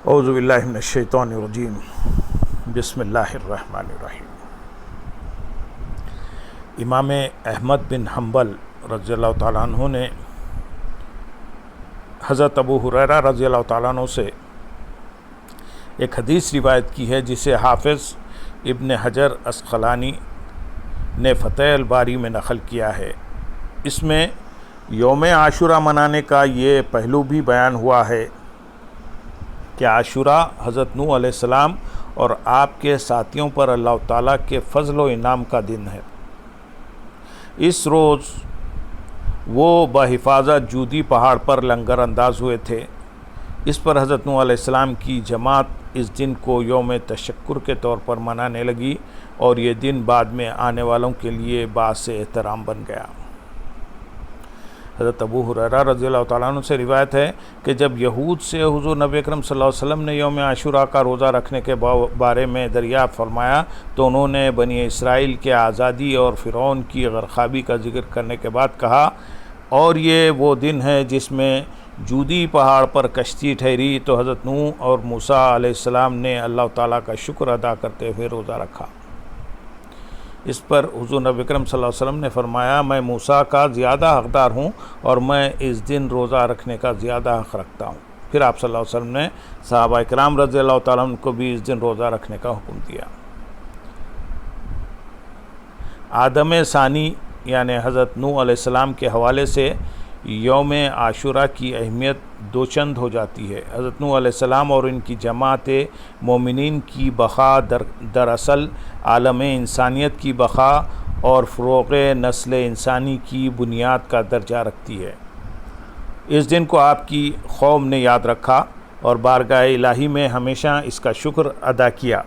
اعوذ باللہ من الشیطان الرجیم بسم اللہ الرحمن الرحیم۔ امام احمد بن حنبل رضی اللہ تعالیٰ عنہ نے حضرت ابو ہریرہ رضی اللہ تعالیٰ عنہ سے ایک حدیث روایت کی ہے جسے حافظ ابن حجر عسقلانی نے فتح الباری میں نقل کیا ہے۔ اس میں یوم عاشورہ منانے کا یہ پہلو بھی بیان ہوا ہے کہ عاشورہ حضرت نوح علیہ السلام اور آپ کے ساتھیوں پر اللہ تعالیٰ کے فضل و انعام کا دن ہے۔ اس روز وہ بحفاظت جودی پہاڑ پر لنگر انداز ہوئے تھے۔ اس پر حضرت نوح علیہ السلام کی جماعت اس دن کو یوم تشکر کے طور پر منانے لگی اور یہ دن بعد میں آنے والوں کے لیے باعث احترام بن گیا۔ حضرت ابو ہریرہ رضی اللہ تعالیٰ عنہ سے روایت ہے کہ جب یہود سے حضور نبی اکرم صلی اللہ علیہ وسلم نے یوم عاشورہ کا روزہ رکھنے کے بارے میں دریافت فرمایا تو انہوں نے بنی اسرائیل کے آزادی اور فرعون کی غرقابی کا ذکر کرنے کے بعد کہا، اور یہ وہ دن ہے جس میں جودی پہاڑ پر کشتی ٹھہری تو حضرت نوح اور موسیٰ علیہ السلام نے اللہ تعالیٰ کا شکر ادا کرتے ہوئے روزہ رکھا۔ اس پر حضور نبی اکرم صلی اللہ علیہ وسلم نے فرمایا، میں موسیٰ کا زیادہ حقدار ہوں اور میں اس دن روزہ رکھنے کا زیادہ حق رکھتا ہوں۔ پھر آپ صلی اللہ علیہ وسلم نے صحابہ اکرام رضی اللہ تعالیٰ عنہ کو بھی اس دن روزہ رکھنے کا حکم دیا۔ آدم ثانی یعنی حضرت نوح علیہ السلام کے حوالے سے یوم عاشورہ کی اہمیت دو چند ہو جاتی ہے۔ حضرت نوح علیہ السلام اور ان کی جماعت مومنین کی بقا دراصل عالم انسانیت کی بقا اور فروغ نسل انسانی کی بنیاد کا درجہ رکھتی ہے۔ اس دن کو آپ کی قوم نے یاد رکھا اور بارگاہ الہی میں ہمیشہ اس کا شکر ادا کیا۔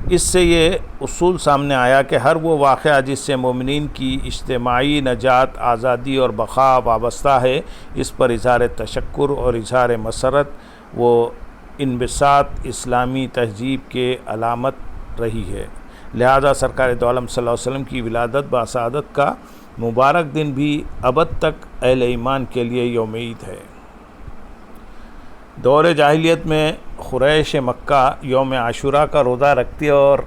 اس سے یہ اصول سامنے آیا کہ ہر وہ واقعہ جس سے مومنین کی اجتماعی نجات، آزادی اور بقا وابستہ ہے، اس پر اظہار تشکر اور اظہار مسرت و انبساط اسلامی تہذیب کے علامت رہی ہے۔ لہذا سرکار دو عالم صلی اللہ علیہ وسلم کی ولادت بسعادت کا مبارک دن بھی ابد تک اہل ایمان کے لیے یوم عید ہے۔ دور جاہلیت میں قریش مکہ یوم عاشورہ کا روزہ رکھتے اور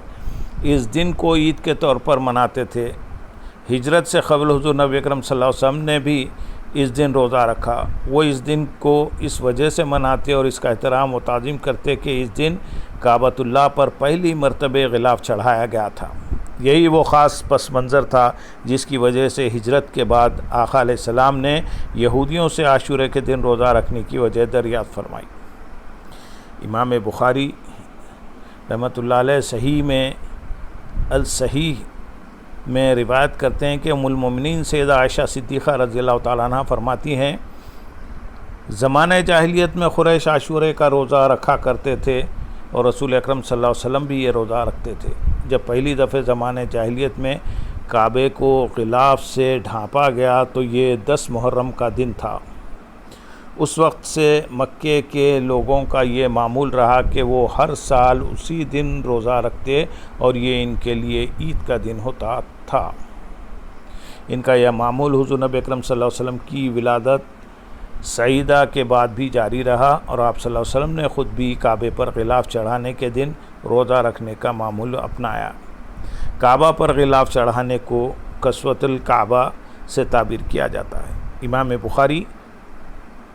اس دن کو عید کے طور پر مناتے تھے۔ ہجرت سے قبل حضور نبی اکرم صلی اللہ علیہ وسلم نے بھی اس دن روزہ رکھا۔ وہ اس دن کو اس وجہ سے مناتے اور اس کا احترام و تعظیم کرتے کہ اس دن کعبۃ اللہ پر پہلی مرتبہ غلاف چڑھایا گیا تھا۔ یہی وہ خاص پس منظر تھا جس کی وجہ سے ہجرت کے بعد آقا علیہ السلام نے یہودیوں سے عاشورے کے دن روزہ رکھنے کی وجہ دریافت فرمائی۔ امام بخاری رحمۃ اللہ علیہ صحیح میں الصحیح میں روایت کرتے ہیں کہ ام المومنین سیدہ عائشہ صدیقہ رضی اللہ تعالیٰ عنہ فرماتی ہیں، زمانہ جاہلیت میں قریش عاشورے کا روزہ رکھا کرتے تھے اور رسول اکرم صلی اللہ علیہ وسلم بھی یہ روزہ رکھتے تھے۔ جب پہلی دفعہ زمانہ جاہلیت میں کعبے کو غلاف سے ڈھانپا گیا تو یہ 10 محرم کا دن تھا۔ اس وقت سے مکے کے لوگوں کا یہ معمول رہا کہ وہ ہر سال اسی دن روزہ رکھتے اور یہ ان کے لیے عید کا دن ہوتا تھا۔ ان کا یہ معمول حضور نبی اکرم صلی اللہ علیہ وسلم کی ولادت سعیدہ کے بعد بھی جاری رہا اور آپ صلی اللہ علیہ وسلم نے خود بھی کعبے پر غلاف چڑھانے کے دن روزہ رکھنے کا معمول اپنایا۔ کعبہ پر غلاف چڑھانے کو کسوۃ الکعبہ سے تعبیر کیا جاتا ہے۔ امام بخاری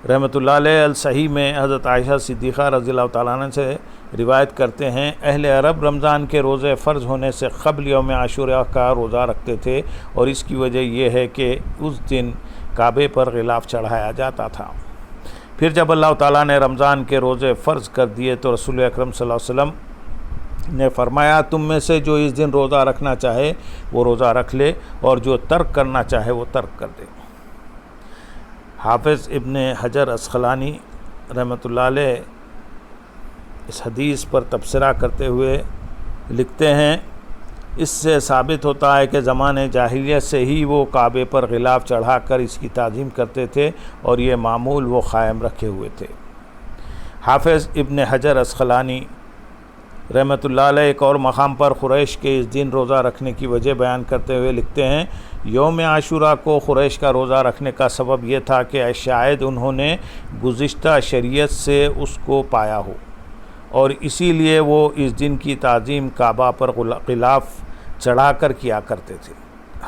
رحمۃ اللہ علیہ الصحیح میں حضرت عائشہ صدیقہ رضی اللہ تعالیٰ عنہ سے روایت کرتے ہیں، اہل عرب رمضان کے روزے فرض ہونے سے قبل یوم عاشورہ کا روزہ رکھتے تھے اور اس کی وجہ یہ ہے کہ اس دن کعبے پر غلاف چڑھایا جاتا تھا۔ پھر جب اللہ تعالیٰ نے رمضان کے روزے فرض کر دیے تو رسول اکرم صلی اللہ علیہ وسلم نے فرمایا، تم میں سے جو اس دن روزہ رکھنا چاہے وہ روزہ رکھ لے اور جو ترک کرنا چاہے وہ ترک کر دے۔ حافظ ابن حجر عسقلانی رحمۃ اللہ علیہ اس حدیث پر تبصرہ کرتے ہوئے لکھتے ہیں، اس سے ثابت ہوتا ہے کہ زمانے جاہلیت سے ہی وہ کعبے پر غلاف چڑھا کر اس کی تعظیم کرتے تھے اور یہ معمول وہ قائم رکھے ہوئے تھے۔ حافظ ابن حجر عسقلانی رحمۃ اللہ علیہ ایک اور مقام پر قریش کے اس دن روزہ رکھنے کی وجہ بیان کرتے ہوئے لکھتے ہیں، یوم عاشورہ کو قریش کا روزہ رکھنے کا سبب یہ تھا کہ شاید انہوں نے گزشتہ شریعت سے اس کو پایا ہو، اور اسی لیے وہ اس دن کی تعظیم کعبہ پر غلاف چڑھا کر کیا کرتے تھے۔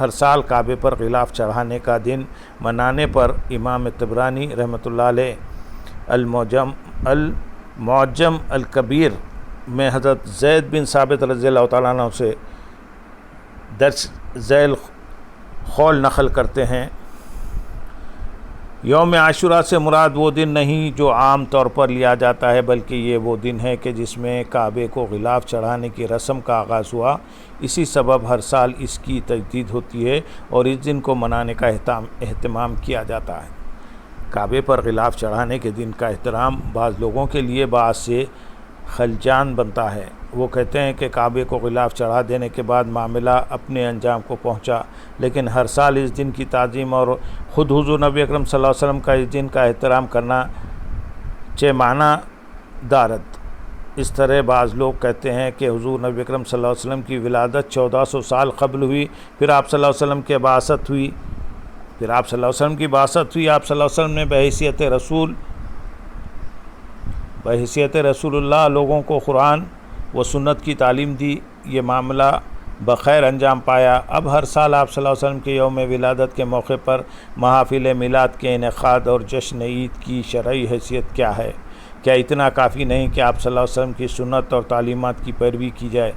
ہر سال کعبے پر غلاف چڑھانے کا دن منانے پر امام طبرانی رحمۃ اللہ علیہ المعجم الکبیر میں حضرت زید بن ثابت رضی اللہ تعالیٰ عنہ سے درج ذیل قول نقل کرتے ہیں، یوم عاشورہ سے مراد وہ دن نہیں جو عام طور پر لیا جاتا ہے، بلکہ یہ وہ دن ہے کہ جس میں کعبے کو غلاف چڑھانے کی رسم کا آغاز ہوا۔ اسی سبب ہر سال اس کی تجدید ہوتی ہے اور اس دن کو منانے کا اہتمام کیا جاتا ہے۔ کعبے پر غلاف چڑھانے کے دن کا احترام بعض لوگوں کے لیے باعث سے خلجان بنتا ہے۔ وہ کہتے ہیں کہ کعبے کو غلاف چڑھا دینے کے بعد معاملہ اپنے انجام کو پہنچا، لیکن ہر سال اس دن کی تعظیم اور خود حضور نبی اکرم صلی اللہ علیہ وسلم کا اس دن کا احترام کرنا چہ معنی دارد۔ اس طرح بعض لوگ کہتے ہیں کہ حضور نبی اکرم صلی اللہ علیہ وسلم کی ولادت 1400 سال قبل ہوئی، پھر آپ صلی اللہ علیہ وسلم کی بعثت ہوئی، آپ صلی اللہ علیہ وسلم نے بحیثیت رسول اللہ لوگوں کو قرآن و سنت کی تعلیم دی۔ یہ معاملہ بخیر انجام پایا۔ اب ہر سال آپ صلی اللہ علیہ وسلم کے یوم ولادت کے موقع پر محافل میلاد کے انعقاد اور جشن عید کی شرعی حیثیت کیا ہے؟ کیا اتنا کافی نہیں کہ آپ صلی اللہ علیہ وسلم کی سنت اور تعلیمات کی پیروی کی جائے؟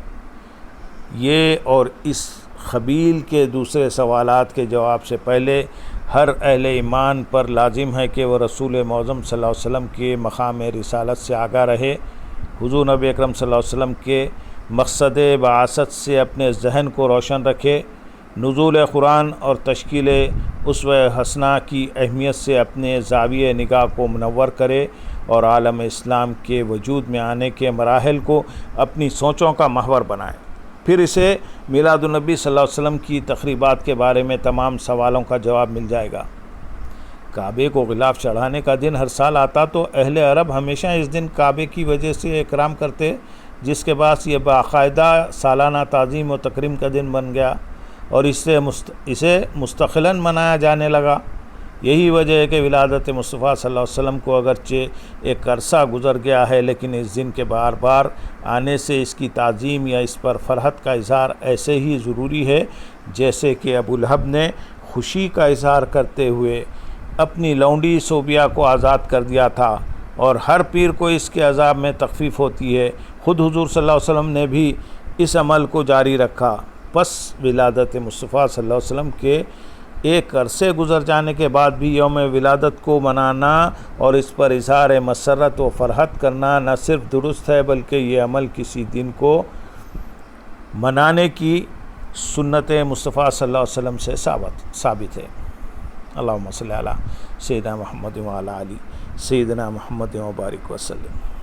یہ اور اس قبیل کے دوسرے سوالات کے جواب سے پہلے ہر اہل ایمان پر لازم ہے کہ وہ رسول معظم صلی اللہ علیہ وسلم کے مقام رسالت سے آگاہ رہے، حضور نبی اکرم صلی اللہ علیہ وسلم کے مقصد بعثت سے اپنے ذہن کو روشن رکھے، نزول قرآن اور تشکیل اسوہ حسنہ کی اہمیت سے اپنے زاویہ نگاہ کو منور کرے، اور عالم اسلام کے وجود میں آنے کے مراحل کو اپنی سوچوں کا محور بنائے۔ پھر اسے میلاد النبی صلی اللہ علیہ وسلم کی تقریبات کے بارے میں تمام سوالوں کا جواب مل جائے گا۔ کعبے کو غلاف چڑھانے کا دن ہر سال آتا تو اہل عرب ہمیشہ اس دن کعبے کی وجہ سے اکرام کرتے، جس کے بعد یہ باقاعدہ سالانہ تعظیم و تکریم کا دن بن گیا اور اسے مستقلاً منایا جانے لگا۔ یہی وجہ ہے کہ ولادت مصطفیٰ صلی اللہ علیہ وسلم کو اگرچہ ایک عرصہ گزر گیا ہے، لیکن اس دن کے بار بار آنے سے اس کی تعظیم یا اس پر فرحت کا اظہار ایسے ہی ضروری ہے جیسے کہ ابو لہب نے خوشی کا اظہار کرتے ہوئے اپنی لونڈی صوبیہ کو آزاد کر دیا تھا، اور ہر پیر کو اس کے عذاب میں تخفیف ہوتی ہے۔ خود حضور صلی اللہ علیہ وسلم نے بھی اس عمل کو جاری رکھا۔ پس ولادت مصطفیٰ صلی اللہ علیہ وسلم کے ایک عرصے گزر جانے کے بعد بھی یوم ولادت کو منانا اور اس پر اظہار مسرت و فرحت کرنا نہ صرف درست ہے، بلکہ یہ عمل کسی دن کو منانے کی سنت مصطفیٰ صلی اللہ علیہ وسلم سے ثابت ہے۔ اللہم صلی علی سیدنا محمد و علی آلہ سیدنا محمد و بارک وسلم۔